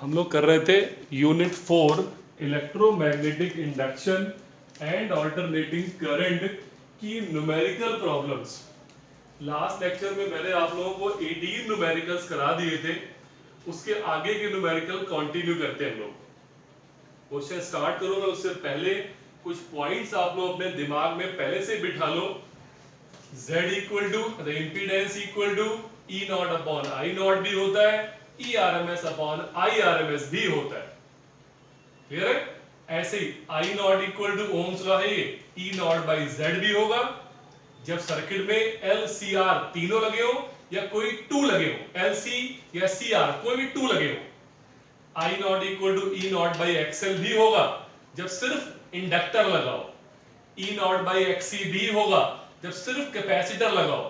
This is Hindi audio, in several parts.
हम लोग कर रहे थे unit 4 electromagnetic induction and alternating current की न्यूमेरिकल प्रॉब्लम्स। लास्ट लेक्चर में मैंने आप लोगों को 18 न्यूमेरिकल्स करा दिए थे। उसके आगे के न्यूमेरिकल कंटिन्यू करते हैं हम लोग। क्वेश्चन स्टार्ट करूंगा उससे पहले कुछ पॉइंट्स आप लोग अपने दिमाग में पहले से बिठा लो। Z equal to the impedance equal to E not upon I not भी होता है, E RMS upon I RMS भी होता है। क्लियर है? ऐसे ही I not equal to Ohm's law है, ये E नॉट बाई Z भी होगा। जब सर्किट में L C R तीनों लगे हो या कोई टू लगे हो, LC या CR कोई भी टू लगे हो, I not equal to E not by XL भी होगा जब सिर्फ इंडक्टर लगाओ। E नॉट बाई XC भी होगा जब सिर्फ कैपेसिटर लगाओ।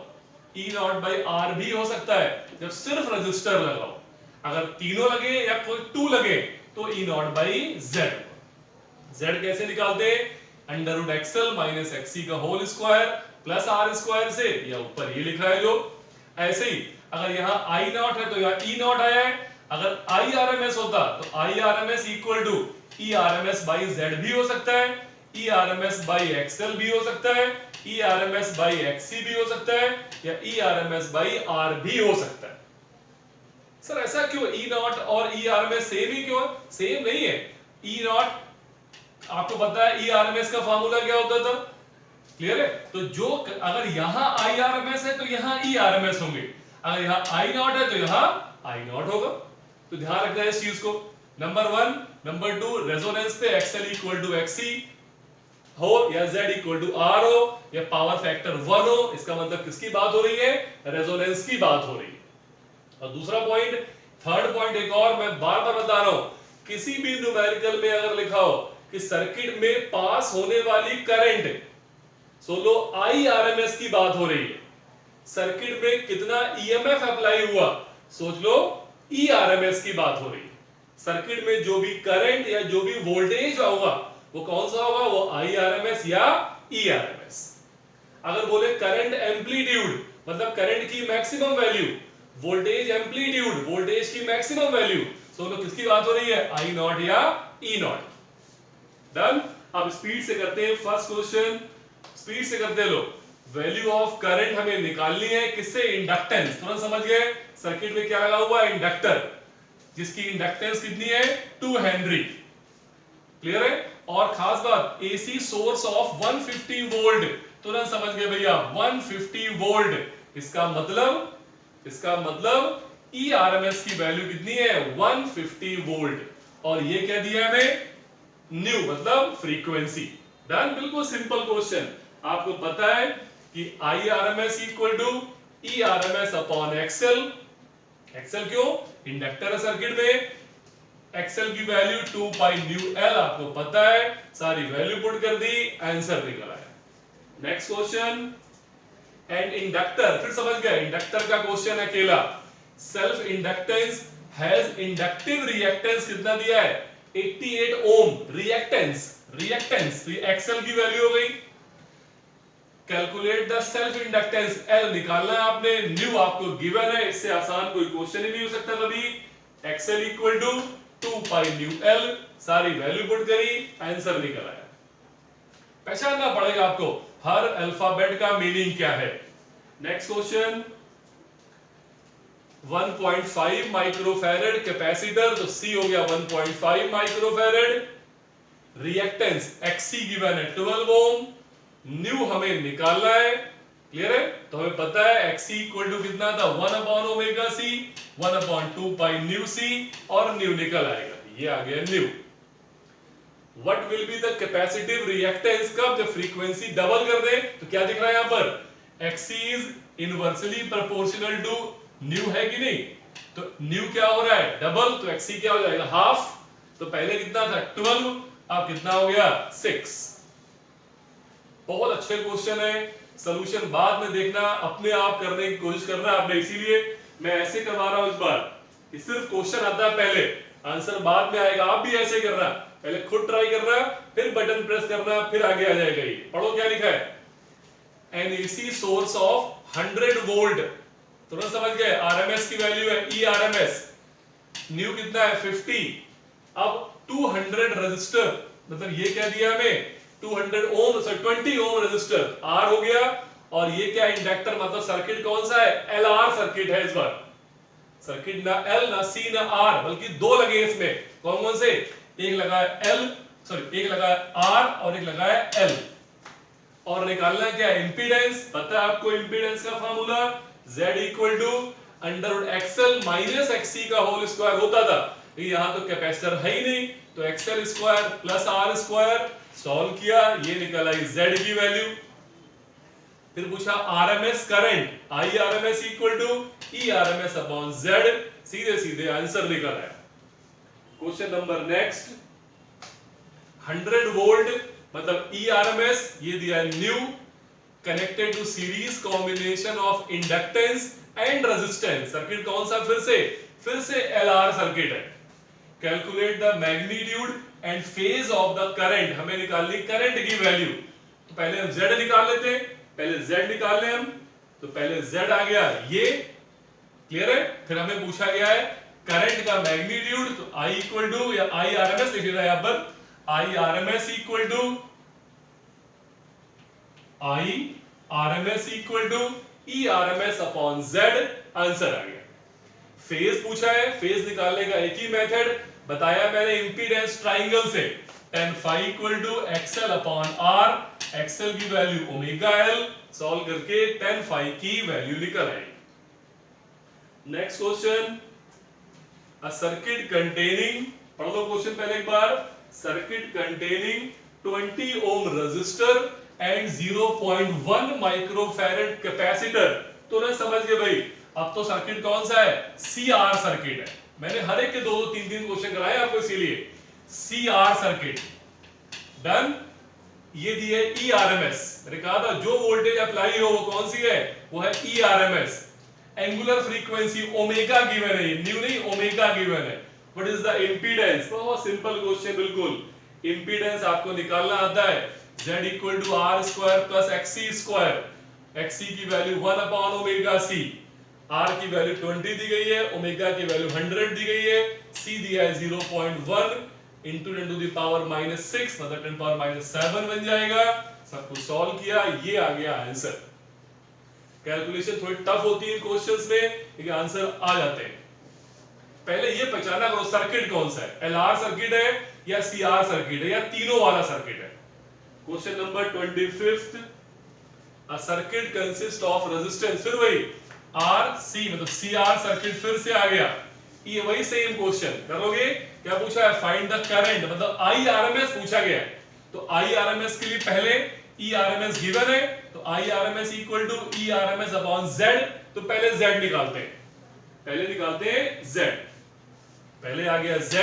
E नॉट बाई R भी हो सकता है जब सिर्फ रजिस्टर लगाओ। अगर तीनों लगे या कोई टू लगे तो E not by Z। Z कैसे निकालते हैं? Under root XL minus XC का whole square plus R square से, या ऊपर ये लिखा है जो। ऐसे ही अगर यहाँ I नॉट है तो यहाँ E नॉट आया है। अगर I RMS होता तो I RMS equal to E RMS by Z भी हो सकता है, E RMS बाई XL भी हो सकता है, E RMS बाई XC भी हो सकता है, या E RMS बाई R भी हो सकता है। सर ऐसा क्यों? E नॉट और E RMS सेम ही क्यों? सेम नहीं है। E नॉट आपको पता है E RMS का फार्मूला क्या होता था? क्लियर है? तो जो अगर यहां I RMS है तो यहां E RMS होंगे, अगर यहां I नॉट है तो यहां I नॉट होगा। तो ध्यान रखना है इस चीज को। नंबर 1, नंबर 2, रेजोनेंस पे XL इक्वल टू XC हो या Z इक्वल टू R हो या पावर फैक्टर 1 हो, इसका मतलब किसकी बात हो रही है? रेजोनेंस की बात हो रही है। और दूसरा पॉइंट, थर्ड पॉइंट एक और मैं बार बार बता रहा हूं, किसी भी न्यूमेरिकल में अगर लिखा हो कि सर्किट में पास होने वाली करंट, सोलो I RMS की बात हो रही है। सर्किट में कितना EMF अप्लाई हुआ, सोच लो E RMS की बात हो रही है। सर्किट में जो भी करंट या जो भी वोल्टेज होगा वो कौन सा होगा? वो I RMS या E RMS। अगर बोले करंट एम्पलीट्यूड मतलब करंट की maximum value, voltage amplitude voltage की मैक्सिमम वैल्यू, तो किसकी बात हो रही है? I नॉट या E नॉट। डन। अब स्पीड से करते हैं फर्स्ट क्वेश्चन, स्पीड से करते लो। वैल्यू ऑफ करंट हमें निकालनी है किससे? इंडक्टेंस। तुरंत समझ गए? सर्किट में क्या लगा हुआ है? इंडक्टर, जिसकी इंडक्टेंस कितनी है? 2 हेनरी। क्लियर है? और खास बात, एसी सोर्स ऑफ 150 वोल्ट। तुरंत समझ गए भैया, 150 वोल्ट। इसका मतलब ई आरएमएस की वैल्यू कितनी है? 150 वोल्ट। और ये क्या दिया हमें? न्यू मतलब फ्रीक्वेंसी। डन। बिल्कुल सिंपल क्वेश्चन। आपको पता है कि I RMS equal to E RMS upon XL. XL क्यों? इंडक्टर है सर्किट में, एक्सएल की वैल्यू 2 पाई न्यू एल आपको पता है। सारी वैल्यू पुट कर दी, आंसर निकल आया। नेक्स्ट क्वेश्चन, एंड इंडक्टर, फिर समझ गए इंडक्टर का क्वेश्चन अकेला। Self inductance has inductive reactance कितना दिया है? 88 ओम। रिएक्टेंस तो ये एक्सएल की वैल्यू हो गई। Calculate the self inductance, L निकालना है आपने, न्यू आपको गिवन है, इससे आसान कोई क्वेश्चन ही नहीं हो सकता कभी। XL equal to 2 pi nu L, सारी वैल्यू पुट करी, आंसर निकल आया। पहचानना पड़ेगा आपको हर अल्फाबेट का मीनिंग क्या है। नेक्स्ट क्वेश्चन, 1.5 माइक्रोफैरेड कैपेसिटर, तो सी हो गया 1.5 माइक्रोफैरेड। रिएक्टेंस एक्सी गिवन है 12 ओम। न्यू हमें निकालना है। क्लियर है? तो हमें पता है एक्सी इक्वल टू कितना था? 1 upon omega C, 1 upon 2 pi nu C, और न्यू निकल आएगा, ये आ गया nu. What will be the capacitive reactance कब? जब फ्रीक्वेंसी डबल कर दे, तो क्या दिख रहा है यहां पर? XC is inversely proportional to nu, है कि नहीं? तो न्यू क्या हो रहा है? डबल, तो एक्सी क्या हो जाएगा? हाफ। तो पहले कितना था? 12, अब कितना हो गया? 6। बहुत अच्छे क्वेश्चन है, सॉल्यूशन बाद में देखना, अपने आप करने की कोशिश करना आपने, इसीलिए मैं ऐसे करवा रहा हूं इस बार कि सिर्फ क्वेश्चन आता है पहले, आंसर बाद में आएगा। आप भी ऐसे करना, पहले खुद ट्राई करना, फिर बटन प्रेस करना, फिर आगे आ जाएगा। ये पढ़ो क्या लिखा है? N AC source of 100 volt, तुरंत समझ गए, आरएमएस की वैल्यू है ई आरएमएस, न्यू कितना है 50। अब 200 रजिस्टर, मतलब ये क्या दिया हमें 200 ओम, सॉरी 20 ओम रजिस्टर आर हो गया, और ये क्या इंडक्टर, मतलब सर्किट कौन सा है, एल आर सर्किट है। इस बार सर्किट ना एल ना सी ना आर, बल्कि दो लगे इसमें, कौन कौन से, एक लगा है एल, सॉरी एक लगा है आर और एक लगा है एल। और निकालना क्या है इंपीडेंस, पता है आपको इंपीडेंस का formula Z equal to under root XL minus XC का होल स्क्वायर होता था, यहां तो कैपेसिटर है ही नहीं, तो XL square plus R square, solve किया, ये निकल आई Z की वैल्यू। फिर पूछा RMS current, I RMS equal to E RMS upon Z, सीधे सीधे आंसर निकल आया। क्वेश्चन नंबर नेक्स्ट, 100 वोल्ट मतलब ERMS, ये दिया है nu, connected to series combination of inductance and resistance, circuit कौन सा, फिर से LR सर्किट है। Calculate the magnitude and phase of the current, हमें निकालनी करंट की वैल्यू, तो पहले हम Z निकाल लेते हैं, पहले Z निकाल लें हम, तो पहले Z आ गया ये, क्लियर है। फिर हमें पूछा गया है करंट का मैग्नीट्यूड, तो I इक्वल टू, या I RMS लिख लेना यहां पर, I RMS equal to E RMS upon Z, answer आ गया। फेज पूछा है, फेज निकालने का एक ही मेथड बताया मैंने इंपीडेंस ट्राइंगल से, tan phi equal to XL upon R, XL की वैल्यू ओमेगा L, सॉल्व करके tan phi की वैल्यू निकल आई। Next question, a circuit containing, पढ़ लो क्वेश्चन पहले एक बार, circuit containing 20 ohm resistor and 0.1 microfarad capacitor, तो ना समझ गए भाई, अब तो सर्किट कौन सा है, CR सर्किट है। मैंने हर एक के दो तीन क्वेश्चन कराए आपको, इसीलिए CR सर्किट डन। ये दी है ERMS, मैंने कहा था जो वोल्टेज अप्लाई हो वो कौन सी है, वो है ERMS। Angular frequency omega given है, न्यू नहीं ओमेगा गिवन है। व्हाट इज द इंपीडेंस, बहुत सिंपल क्वेश्चन, बिल्कुल इंपीडेंस आपको निकालना आता है, Z equal to R square plus XC square, XC की value 1 upon omega C, R की वैल्यू 20 दी गई है, ओमेगा की वैल्यू 100 दी गई है, सी दिया है 0.1 इंटू 10 टू द पावर -6, मतलब 10 पावर -7 बन जाएगा। सब कुछ सॉल्व किया, ये आ गया आंसर। कैलकुलेशन थोड़ी टफ होती है क्वेश्चंस में, लेकिन आंसर आ जाते हैं। पहले ये पहचाना करो सर्किट कौन सा है, LR सर्किट है या CR सर्किट है या तीनों वाला सर्किट है। Question number 25, a circuit consist of resistance, फिर वही RC मतलब CR सर्किट फिर से आ गया, ये वही सेम क्वेश्चन करोगे। क्या पूछा है, फाइंड द करंट, मतलब IRMS पूछा गया है, तो IRMS के लिए पहले ERMS गिवन है, तो IRMS equal to ERMS upon Z, तो पहले Z निकालते हैं, Z, पहले आ गया Z,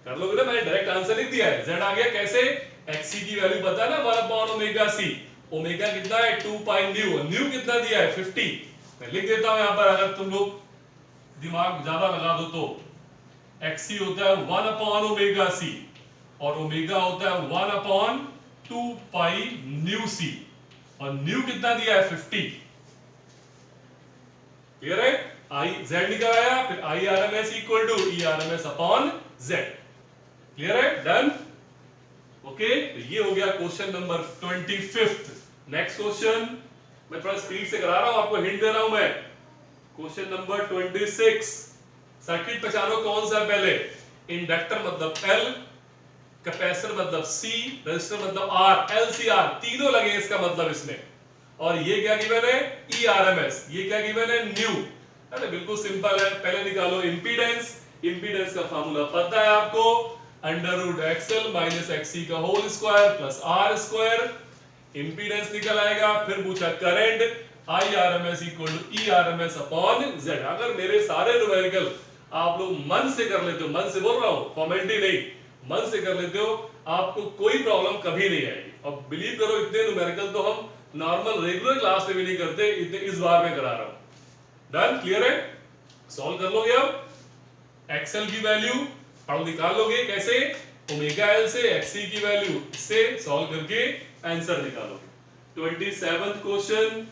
कर लोगे ना, मैंने डायरेक्ट आंसर लिख दिया है, Z आ गया कैसे, XC की वैल्यू पता है ना 1 अपॉन ओमेगा C, ओमेगा कितना है 2 पाई न्यू, न्यू कितना दिया है 50, मैं लिख देता हूं यहां पर, अगर तुम लोग दिमाग ज्यादा लगा दो तो, XC होता है 1 अपॉन ओमेगा C और ओमेगा होता है 1 अपॉन 2 पाई न्यू C, और न्यू कितना दिया है 50, क्लियर है। I Z निकल आया, फिर IRMS equal to ERMS upon Z, clear है, डन, ओके। तो ये हो गया क्वेश्चन नंबर 25। नेक्स्ट क्वेश्चन, मैं थोड़ा स्पीड से करा रहा हूं, आपको हिंट दे रहा हूं मैं। क्वेश्चन नंबर 26, सर्किट पहचानो कौन सा है पहले, इंडक्टर मतलब L, कैपेसिटर मतलब C, रेजिस्टर मतलब R, LCR तीनों लगे इसका मतलब इसमें, और ये क्या गिवन है ERMS, ये क्या गिवन है न्यू। अरे बिल्कुल सिंपल है, पहले निकालो इंपीडेंस, इंपीडेंस का फार्मूला पता है आपको, under root XL minus XC का whole square plus R square, impedance निकल आएगा। फिर पूछा current, IRMS equal to ERMS upon Z। अगर मेरे सारे न्यूमेरिकल आप लोग मन से कर लेते हो, मन से बोल रहा हूं, फॉर्मेलिटी नहीं, मन से कर लेते हो, आपको कोई प्रॉब्लम कभी नहीं आएगी। और बिलीव करो इतने न्यूमेरिकल तो हम नॉर्मल रेगुलर क्लास में भी नहीं करते, इतने इस बार में करा रहा हूं। डन, क्लियर है, सॉल्व कर लोगे अब, एक्सएल की वैल्यू पढ़ो निकाल लोगे कैसे, ओमेगा एल से XC की वैल्यू से सॉल्व करके आंसर निकालोगे। 27th question,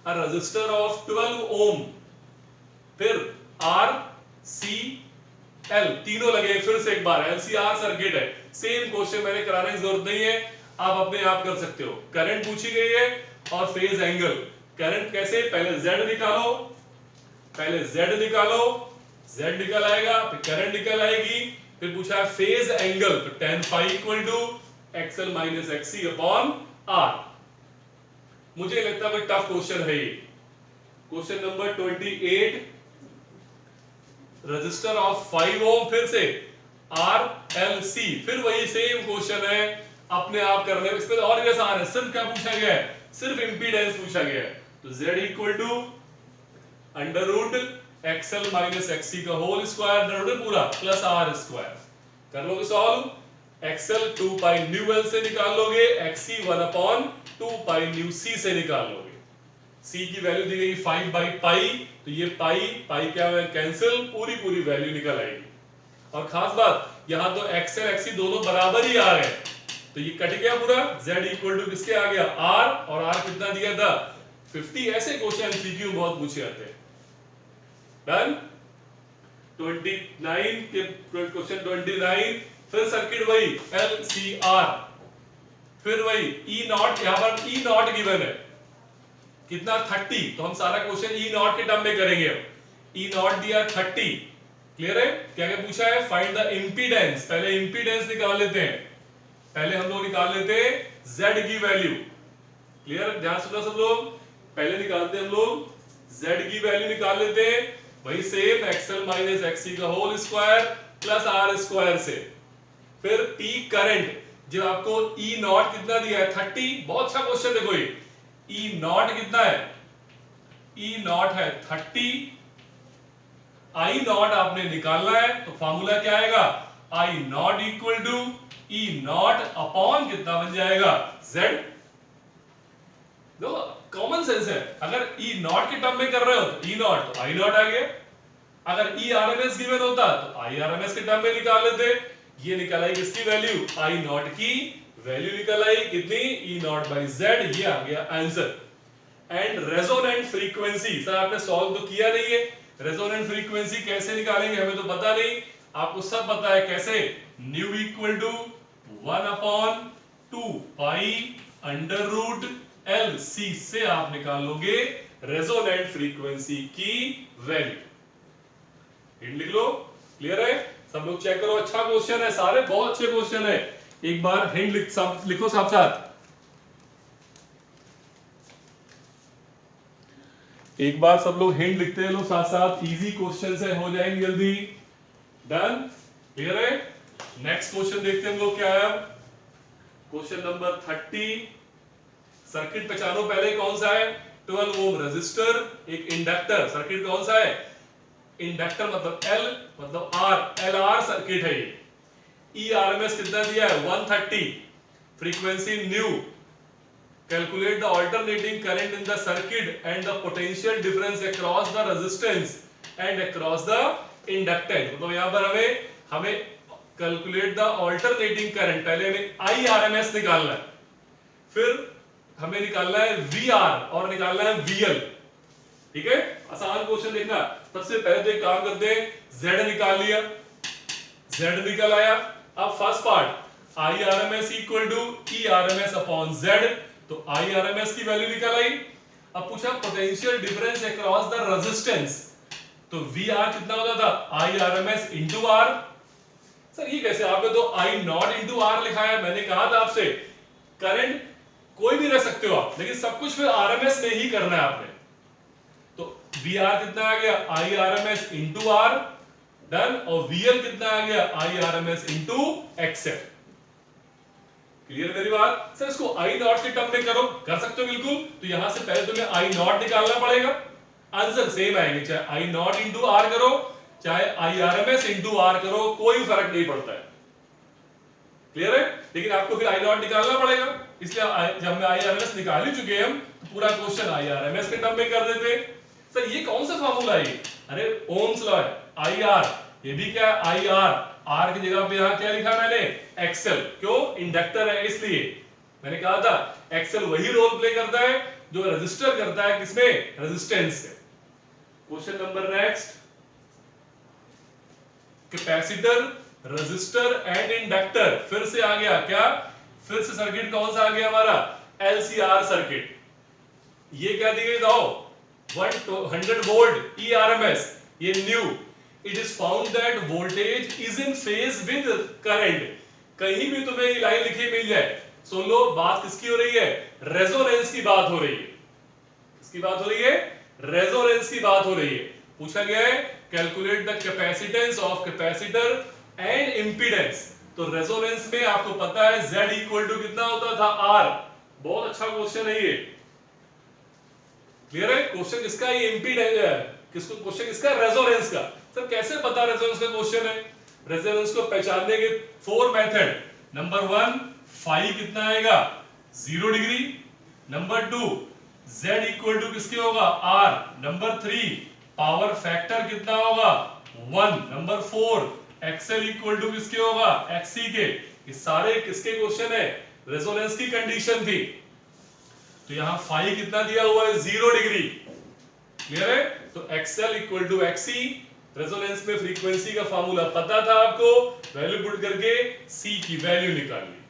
a resistor of 12 ओम, फिर R सी एल तीनों लगे। फिर से एक बार एलसीआर सर्किट है, सेम क्वेश्चन मैंने कराने की जरूरत नहीं है, आप अपने आप कर सकते हो। करंट पूछी गई है और फेज एंगल। करंट कैसे, पहले Z निकालो, पहले Z निकालो, Z निकल आएगा, फिर करंट निकल आएगी, फिर पूछा है फेज एंगल, तो tan phi equal to XL minus XC upon R। मुझे लगता है कोई टफ क्वेश्चन है ये। Question number 28, register of 5 ohm, फिर से RLC, फिर वही सेम क्वेश्चन है, अपने आप करने में इसमें और भी आसान है। सिर्फ क्या पूछा गया है, सिर्फ इंपीडेंस पूछा गया है। तो Z equal to under root XL minus XC का होल स्क्वायर, अंडर रूट पूरा प्लस R स्क्वायर। कर लोगे solve, XL 2 pi nu L से निकाल लोगे, XC 1 upon 2 pi nu C से निकाल लोगे। C की वैल्यू दी गई 5 बाई पाई, तो ये पाई पाई क्या है कैंसिल, पूरी पूरी वैल्यू निकल आएगी। और खास बात यहां तो XL XC दोनों बराबर ही आ रहे हैं, तो ये कट गया पूरा। Z इक्वल टू किसके आ गया, R, और R कितना दिया था 50। ऐसे क्वेश्चन एमसीक्यू बहुत पूछे जाते हैं। डन। 29 के क्वेश्चन 29, फिर सर्किट वही LCR, फिर वही E नॉट, यहां पर E नॉट गिवन है कितना 30, तो हम सारा क्वेश्चन E नॉट के टर्म में करेंगे। E नॉट दिया 30, क्लियर है। क्या क्या पूछा है, फाइंड द इंपीडेंस, पहले इंपीडेंस निकाल लेते हैं, पहले हम लोग निकाल लेते हैं Z की वैल्यू। क्लियर, ध्यान सुनो सब लोग, पहले निकालते हैं हम लोग Z की वैल्यू निकाल लेते हैं, वही सेम XL माइनस XC का whole square plus R square से। फिर T करंट, जब आपको E नॉट कितना दिया है 30, बहुत अच्छा क्वेश्चन देखो ये, E नॉट कितना है, E नॉट है 30, I नॉट आपने निकालना है, तो फॉर्मूला क्या आएगा, I not equal to E not upon कितना बन जाएगा Z। देखो कॉमन सेंस है, अगर E नॉट के टर्म में कर रहे हो तो E नॉट तो I नॉट आ गया, अगर E RMS गिवन होता तो I RMS के टर्म में निकाल लेते। ये निकल आई किसकी वैल्यू, I नॉट की वैल्यू निकल आई कितनी, E नॉट बाई Z, ये आ गया answer. And resonant frequency, sir आपने सॉल्व तो किया नहीं है, रेजोनेंट फ्रीक्वेंसी कैसे निकालेंगे हमें तो पता नहीं, आपको सब पता है कैसे, nu equal to 1 upon 2 pi under root LC से आप निकालोगे रेजोनेंट फ्रीक्वेंसी की वैल्यू। हिंट लिख लो, क्लियर है, सब लोग चेक करो, अच्छा क्वेश्चन है, सारे बहुत अच्छे क्वेश्चन है। एक बार हिंट लिखो साथ साथ, एक बार सब लोग हिंट लिखते हैं, लोग साथ साथ, इजी क्वेश्चन है, हो जाएंगे जल्दी। डन, क्लियर है। नेक्स्ट क्वेश्चन देखते हैं हम लोग क्या है। क्वेश्चन नंबर 30, सर्किट पहचानो पहले कौन सा है, 12 ओम रेजिस्टर, एक इंडक्टर, सर्किट कौन सा है, इंडक्टर मतलब L मतलब R, LR सर्किट है ये। E RMS कितना दिया है 130, frequency new, calculate the alternating current in the circuit and the potential difference across the resistance and across the inductance. मतलब यहां पर हमें कैलकुलेट द ऑल्टरनेटिंग करंट, पहले हमें I RMS निकालना है, फिर हमें निकालना है VR और निकालना है VL। ठीक है, आसान क्वेश्चन देखना। सबसे पहले तो एक काम करते हैं, Z निकाल लिया, Z निकल आया। अब first part I RMS equal to E RMS upon Z, तो I RMS की वैल्यू निकल आई। अब पूछा potential difference across the resistance, तो VR कितना होता था I RMS into R। Sir ये कैसे, आपने तो I नॉट इंटू R लिखा है, मैंने कहा था आपसे करंट कोई भी रख सकते हो आप, लेकिन सब कुछ फिर RMS में ही करना है आपने। तो VR कितना आ गया I RMS into R, done, और VL कितना आ गया I RMS into XL। Clear मेरी बात। सर इसको I नॉट के टर्म में करो, कर सकते हो बिल्कुल। तो यहां से पहले तुम्हें I नॉट निकालना पड़ेगा, आंसर सेम आएंगे, चाहे I नॉट इंटू R करो चाहे I RMS इंटू R करो, कोई फर्क नहीं पड़ता है। क्लियर है, लेकिन आपको फिर I नॉट निकालना पड़ेगा, इसलिए जब हम I RMS निकाल ही चुके हम, तो पूरा क्वेश्चन I RMS के टर्म में कर देते। सर ये कौन सा फार्मूला है, अरे ओम्स लॉ है, IR, ये भी क्या है IR, R की जगह पे यहां क्या लिखा मैंने XL, क्यों, इंडक्टर है इसलिए। मैंने कहा था XL वही रोल प्ले करता है जो रजिस्टर करता है, किसमें, रेजिस्टेंस से। Question number next, capacitor, resistor and inductor. फिर से आ गया क्या, फिर से सर्किट कौन सा आ गया हमारा, एलसीआर सर्किट। ये क्या दी गई दाओ, 100 वोल्ट ERMS, ये new. It is found that voltage is in phase with current. कहीं भी तुम्हें ये लाइन लिखी मिल जाए, सुन लो बात किसकी हो रही है, रेजोनेंस की बात हो रही है। किसकी बात हो रही है, रेजोनेंस की बात हो रही है। पूछा गया है calculate the capacitance of capacitor and impedance. तो रेजोनेंस में आपको पता है Z इक्वल टू कितना होता था, R। बहुत अच्छा क्वेश्चन है ये, क्लियर है। क्वेश्चन किसका, ये इंपीडेंस किसको, क्वेश्चन किसका, रेजोनेंस का। सर कैसे पता रेजोनेंस का क्वेश्चन है, रेजोनेंस को पहचानने के 4 मेथड। नंबर 1 फाई कितना आएगा, 0 degree. Number 2 Z equal to किसके होगा, R। नंबर 3 पावर फैक्टर कितना होगा, 1। नंबर 4 XL इक्वल टू किसके होगा, XC के। ये सारे किसके क्वेश्चन है, रेजोनेंस की कंडीशन थी। तो यहां फाई कितना दिया हुआ है, 0 डिग्री, क्लियर है। तो XL equal to XC, resonance में फ्रीक्वेंसी का फार्मूला पता था आपको, वैल्यू पुट करके C की वैल्यू निकाल ली।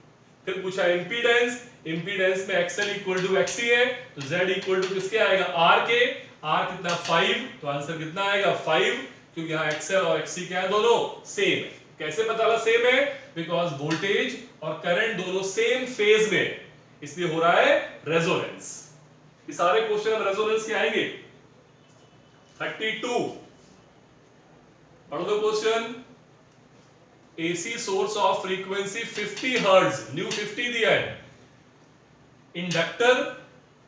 फिर पूछा इंपीडेंस, इंपीडेंस में XL इक्वल टू XC है, तो Z इक्वल टू किसके आएगा, R के। R कितना 5, तो आंसर कितना आएगा 5, क्योंकि यहाँ XL और XC क्या है, दोनों सेम है। कैसे पता लगा सेम है, बिकॉज वोल्टेज और करंट दोनों सेम फेज में, इसलिए हो रहा है रेजोनेंस। ये सारे क्वेश्चन रेजोनेंस के आएंगे। 32 पढ़ो दो question. AC source of frequency 50 hertz, new 50 दिया है, इंडक्टर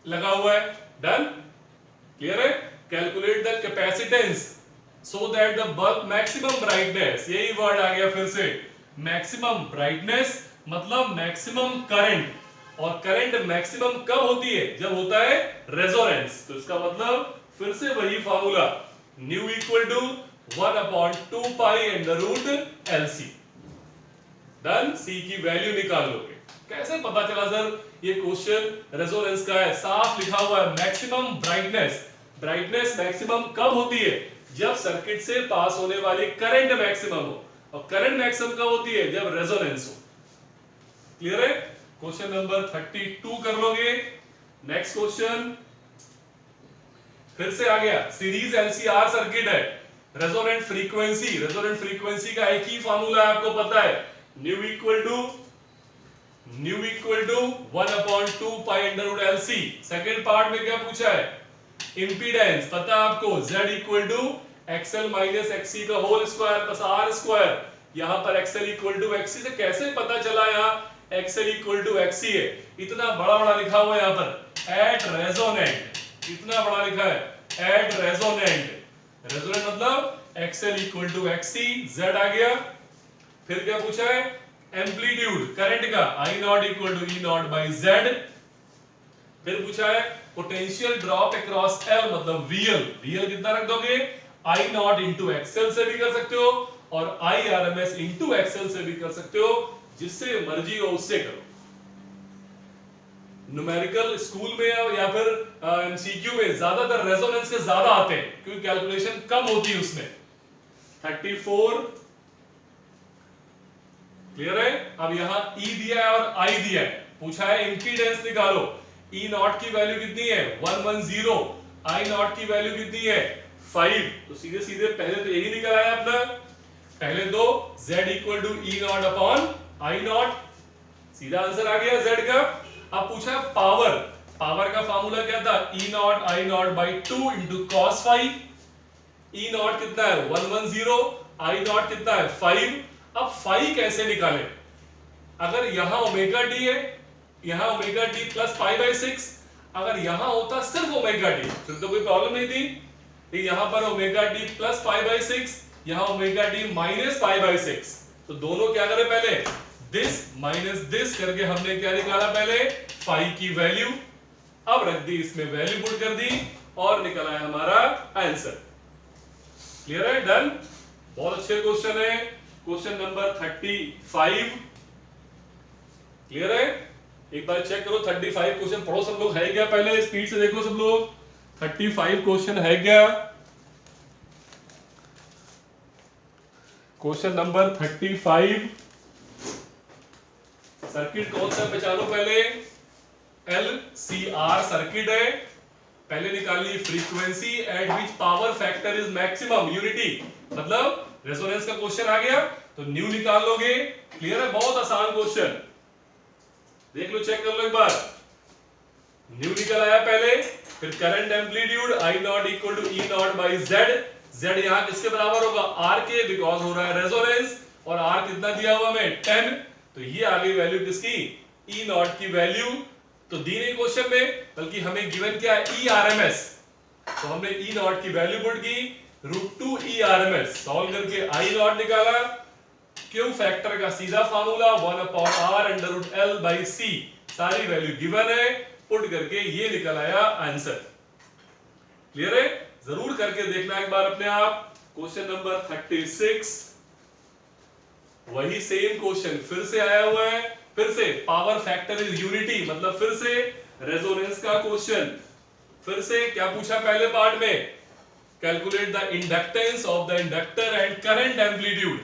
लगा हुआ है, डन, क्लियर है। Calculate the capacitance so that the bulb maximum brightness, यही वर्ड आ गया फिर से, मैक्सिमम ब्राइटनेस मतलब मैक्सिमम करंट, और करंट मैक्सिमम कब होती है, जब होता है रेजोनेंस। तो इसका मतलब फिर से वही formula, nu equal to 1/2 pi under root LC, done. C की वैल्यू निकाल लोगे। कैसे पता चला सर ये क्वेश्चन रेजोनेंस का है, साफ लिखा हुआ है मैक्सिमम ब्राइटनेस। ब्राइटनेस मैक्सिमम कब होती है, जब सर्किट से पास होने वाली करंट मैक्सिमम हो, और करंट मैक्सिमम कब होती है, जब रेजोनेंस हो, क्लियर है। क्वेश्चन नंबर 32 कर लोगे। नेक्स्ट क्वेश्चन फिर से आ गया, सीरीज LCR सर्किट है, रेजोनेंट फ्रीक्वेंसी, रेजोनेंट फ्रीक्वेंसी का एक ही फार्मूला है, आपको पता है, nu equal to 1/2 pi under root LC। Second part में क्या पूछा है, इंपीडेंस पता है आपको, Z equal to XL minus XC का whole square plus R square. यहां पर XL इक्वल टू XC से कैसे पता चला, यहां XL इक्वल टू XC है, इतना बड़ा बड़ा लिखा हुआ है यहां पर, एट रेजोनेंट, इतना बड़ा लिखा है एट रेजोनेंट। रेजोनेंट मतलब XL equal to XC, Z आ गया। फिर क्या पूछा है, एम्पलीट्यूड करंट का, I not equal to E not by Z। फिर पूछा है पोटेंशियल ड्रॉप अक्रॉस L मतलब VL, VL कितना रख दोगे, I नॉट इंटू XL से भी कर सकते हो, और IRMS इंटू XL से भी कर सकते हो, जिससे मर्जी हो उससे करो। न्यूमेरिकल स्कूल में या फिर MCQ में ज्यादातर रेजोनेंस के ज्यादा आते हैं, क्योंकि कैलकुलेशन कम होती है उसमें। 34 क्लियर है। अब यहां E दिया है और I दिया है, पूछा है इंपीडेंस निकालो। E नॉट की वैल्यू कितनी है, 110, I नॉट की वैल्यू कितनी है, 5। तो सीधे सीधे पहले तो यही निकल आया अपना, पहले तो Z equal to E not upon I not, सीधा आंसर आ गया Z का। अब पूछा है पावर, पावर का फार्मूला क्या था, E not I not by 2 into cos phi. E not कितना है 110, I नॉट कितना है 5। अब फाई कैसे निकाले, अगर यहां ओमेगा टी है, यहां omega T plus pi by 6, अगर यहां होता सिर्फ ओमेगा टी फिर तो कोई प्रॉब्लम नहीं थी, लेकिन यहां पर omega T plus pi by 6, यहां omega T minus pi by 6, तो दोनों क्या करें, पहले दिस माइनस दिस करके हमने क्या निकाला, पहले फाई की वैल्यू, अब रख दी इसमें वैल्यू पुट कर दी और निकला है हमारा आंसर। क्लियर है, डन। बहुत अच्छे क्वेश्चन है। क्वेश्चन नंबर 35 क्लियर है। एक बार चेक करो 35 क्वेश्चन पढ़ो सब लोग, है क्या, पहले स्पीड से देखो सब लोग, 35 क्वेश्चन है क्या। क्वेश्चन नंबर 35, सर्किट कौन सा पहचानो पहले, LCR सर्किट है। पहले निकालिए frequency eight which power factor is maximum unity, मतलब रेजोनेंस का क्वेश्चन आ गया तो न्यू निकाल लोगे। क्लियर है, बहुत आसान क्वेश्चन, देख लो, चेक कर लो एक बार। न्यू निकल आया पहले, फिर current amplitude I not equal to E not by Z. Z यहां किसके बराबर होगा, आर के, बिकॉज हो रहा है रेजोनेंस, और आर कितना दिया हुआ हमें 10, तो ये आ गई वैल्यू किसकी, ई नॉट की वैल्यू। तो दी नहीं क्वेश्चन में, बल्कि हमें गिवन क्या है, ई आर एम एस, तो हमने ई नॉट की वैल्यू पुट की √2 E R M S, solve करके आई नॉट निकाला। क्यू फैक्टर का सीधा फार्मूला 1/r√L/c, सारी वैल्यू गिवन है, पुट करके ये निकल आया आंसर। क्लियर है, जरूर करके देखना एक बार अपने आप। क्वेश्चन नंबर 36, वही सेम क्वेश्चन फिर से आया हुआ है, फिर से पावर फैक्टर इज यूनिटी, मतलब फिर से रेजोनेंस का क्वेश्चन। फिर से क्या पूछा पहले पार्ट में, calculate the inductance of the inductor and current amplitude.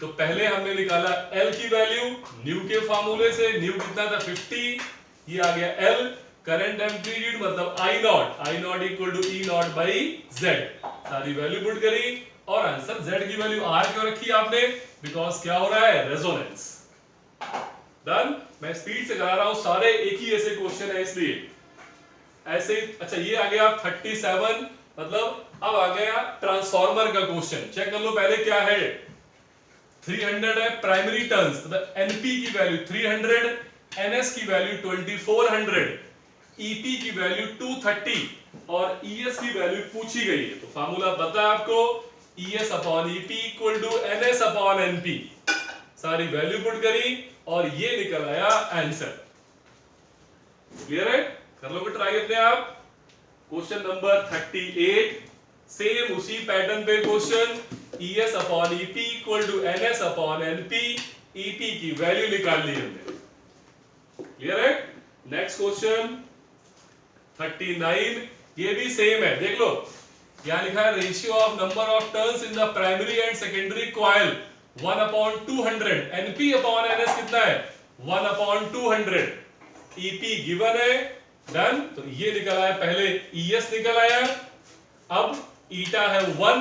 तो पहले हमने निकाला L की वैल्यू न्यू के फार्मूले से, न्यू कितना था 50, ये आ गया L। करंट एम्पलीट्यूड मतलब I not equal to E not by Z, सारी वैल्यू पुट करी और आंसर Z की वैल्यू R क्यों रखी आपने, बिकॉज क्या हो रहा है, रेजोनेंस। डन, मैं स्पीड से करा रहा हूं, सारे एक ही ऐसे क्वेश्चन है इसलिए ऐसे। अच्छा ये आ गया 37, मतलब अब आ गया ट्रांसफार्मर का क्वेश्चन। चेक कर लो पहले क्या है, 300 है प्राइमरी टर्न्स, मतलब एनपी की वैल्यू 300, एनएस की वैल्यू 2400, ईपी की वैल्यू 230 और ईएस की वैल्यू पूछी गई है। तो फार्मूला पता है आपको, ES upon EP equal to NS upon NP, सारी वैल्यू पुट करी और ये निकल आया आंसर। क्लियर है, कर लोगे ट्राई अपने आप। क्वेश्चन नंबर 38, सेम उसी पैटर्न पे question, ES upon EP equal to NS upon NP, EP की वैल्यू निकाल ली हमने। क्लियर है, नेक्स्ट क्वेश्चन 39, ये भी सेम है, देख लो क्या लिखा है, ratio of number of turns in the primary and secondary coil 1/200, NP upon NS कितना है 1/200, EP गिवन है। डन, तो ये निकल आया, पहले ES निकल आया, अब ईटा है 1,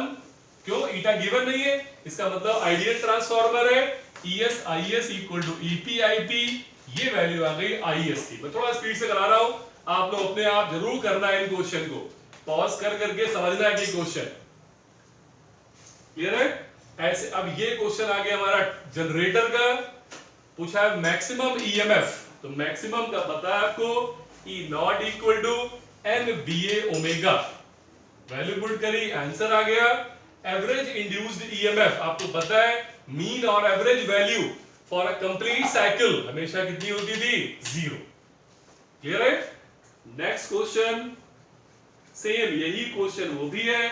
क्यों, ईटा गिवन नहीं है, इसका मतलब आइडियल ट्रांसफार्मर है। ES IS equal to EP IP, ये वैल्यू आ गई IS की। मैं थोड़ा स्पीड से करा रहा हूं, आप लोग अपने आप जरूर करना है इन क्वेश्चन को, पॉज कर करके समझना है कि क्वेश्चन क्लियर है। ऐसे अब ये क्वेश्चन आ गया हमारा जनरेटर का, पूछा है मैक्सिमम EMF, तो मैक्सिमम का पता है आपको, E not equal to NBA omega, value put करी, आंसर आ गया। एवरेज इंड्यूस्ड EMF आपको पता है, मीन और average value for a complete cycle हमेशा कितनी होती थी, 0। क्लियर है, नेक्स्ट क्वेश्चन सेम यही क्वेश्चन वो भी है,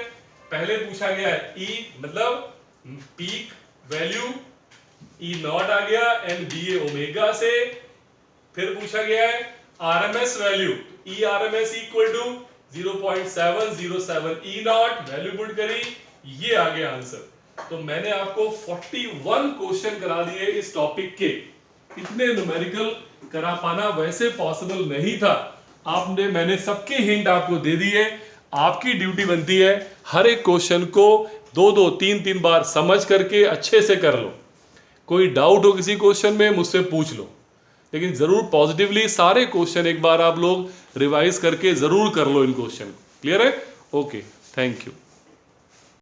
पहले पूछा गया है E मतलब पीक वैल्यू, E नॉट आ गया NBA ओमेगा से, फिर पूछा गया है RMS value, E RMS equal to 0.707 E not, value put करी, ये आ गया आंसर। तो मैंने आपको 41 क्वेश्चन करा दिए इस टॉपिक के। इतने न्यूमेरिकल करा पाना वैसे पॉसिबल नहीं था, आपने, मैंने सबके हिंट आपको दे दिए। आपकी ड्यूटी बनती है हर एक क्वेश्चन को 2-2, 3-3 बार समझ करके अच्छे से कर लो। कोई डाउट हो किसी क्वेश्चन में मुझसे पूछ लो, लेकिन जरूर पॉजिटिवली सारे क्वेश्चन एक बार आप लोग रिवाइज करके जरूर कर लो इन क्वेश्चन को। क्लियर है, ओके, थैंक यू।